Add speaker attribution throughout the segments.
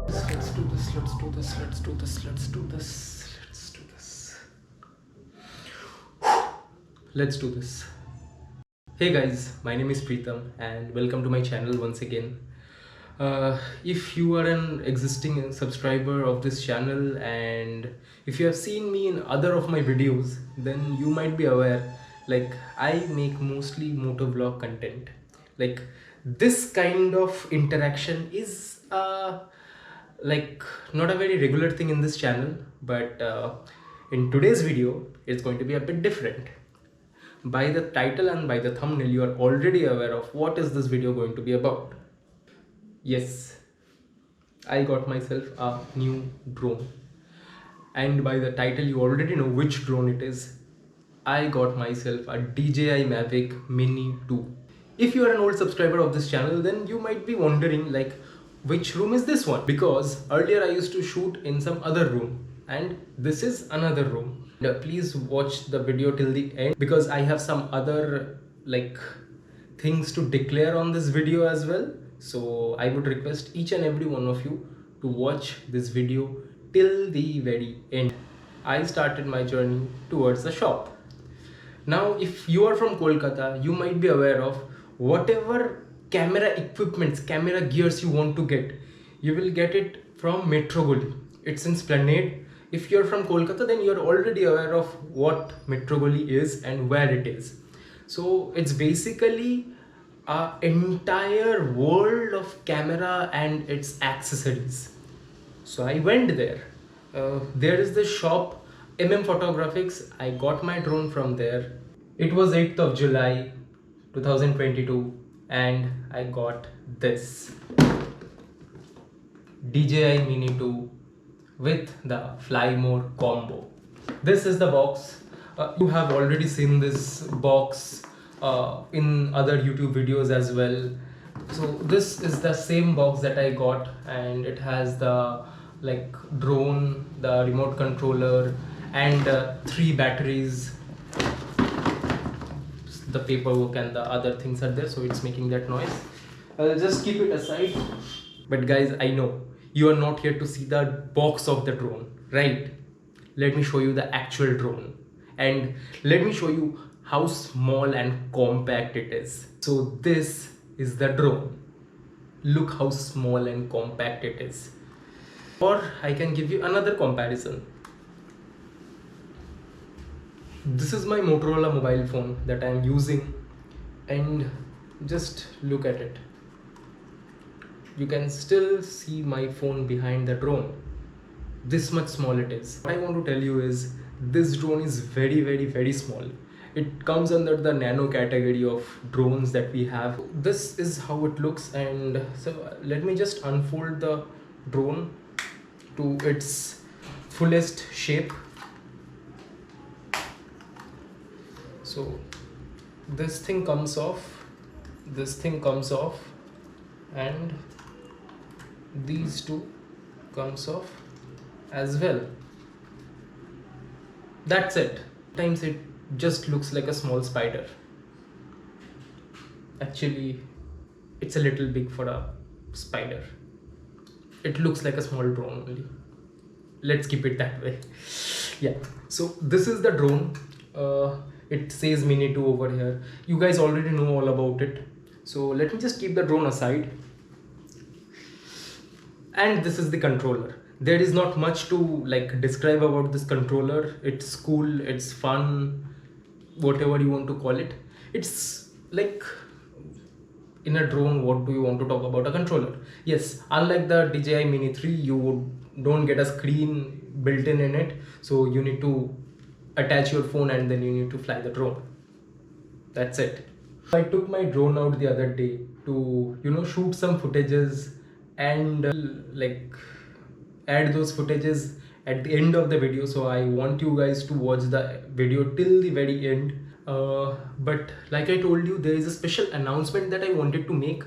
Speaker 1: Let's do this, let's do this, let's do this, let's do this, let's do this. Let's do this. Hey guys, my name is Pritam and welcome to my channel once again. If you are an existing subscriber of this channel and if you have seen me in other of my videos, then you might be aware like I make mostly motovlog content. Like this kind of interaction is like not a very regular thing in this channel, but in today's video it's going to be a bit different. By the title and by the thumbnail you are already aware of what is this video going to be about. Yes, I got myself a new drone, and by the title you already know which drone it is. I got myself a DJI Mavic Mini 2. If you are an old subscriber of this channel, then you might be wondering like which room is this one, because earlier I used to shoot in some other room and this is another room. Please watch the video till the end because I have some other like things to declare on this video as well. So I would request each and every one of you to watch this video till the very end. I started my journey towards the shop. Now if you are from Kolkata, you might be aware of whatever camera equipments, camera gears you want to get, you will get it from Metro Gully. It's in Esplanade. If you're from Kolkata, then you're already aware of what Metro Gully is and where it is. So it's basically an entire world of camera and its accessories. So I went there. There is the shop Photographics. I got my drone from there. It was 8th of July 2022 and I got this DJI Mini 2 with the Fly More combo. This is the box. You have already seen this box in other YouTube videos as well. So this is the same box that I got, and it has the like drone, the remote controller, and 3 batteries. The paperwork and the other things are there, so it's making that noise. I'll just keep it aside. But guys, I know you are not here to see the box of the drone, right? Let me show you the actual drone, and let me show you how small and compact it is. So this is the drone. Look how small and compact it is. Or I can give you another comparison. This is my Motorola mobile phone that I am using, and just look at it. You can still see my phone behind the drone. This much small it is. What I want to tell you is this drone is very small. It comes under the nano category of drones that we have. This is how it looks, and so let me just unfold the drone to its fullest shape. So this thing comes off, and these two comes off as well. That's it. Sometimes it just looks like a small spider. Actually, it's a little big for a spider. It looks like a small drone only. Let's keep it that way. Yeah, so this is the drone. It says Mini 2 over here. You guys already know all about it. So let me just keep the drone aside. And this is the controller. There is not much to like describe about this controller. It's cool, it's fun, whatever you want to call it. It's like, in a drone, what do you want to talk about a controller? Yes, unlike the DJI Mini 3, you don't get a screen built in it. So you need to attach your phone and then you need to fly the drone. That's it. I took my drone out the other day to shoot some footages and like add those footages at the end of the video. So I want you guys to watch the video till the very end. But like I told you, there is a special announcement that I wanted to make.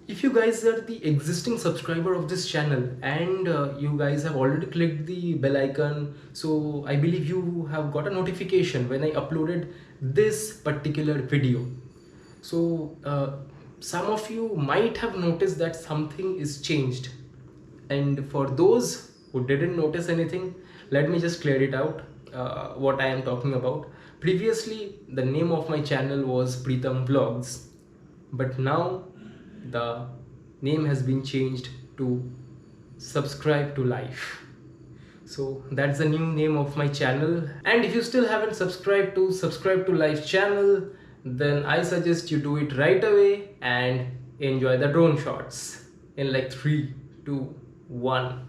Speaker 1: If you guys are the existing subscriber of this channel and you guys have already clicked the bell icon, so I believe you have got a notification when I uploaded this particular video. So some of you might have noticed that something is changed And for those who didn't notice anything, let me just clear it out, what I am talking about. Previously, the name of my channel was Pritam Vlogs, but now the name has been changed to Subscribe to Life. So that's the new name of my channel. And if you still haven't subscribed to Subscribe to Life channel, then I suggest you do it right away and enjoy the drone shots in like 3, 2, 1.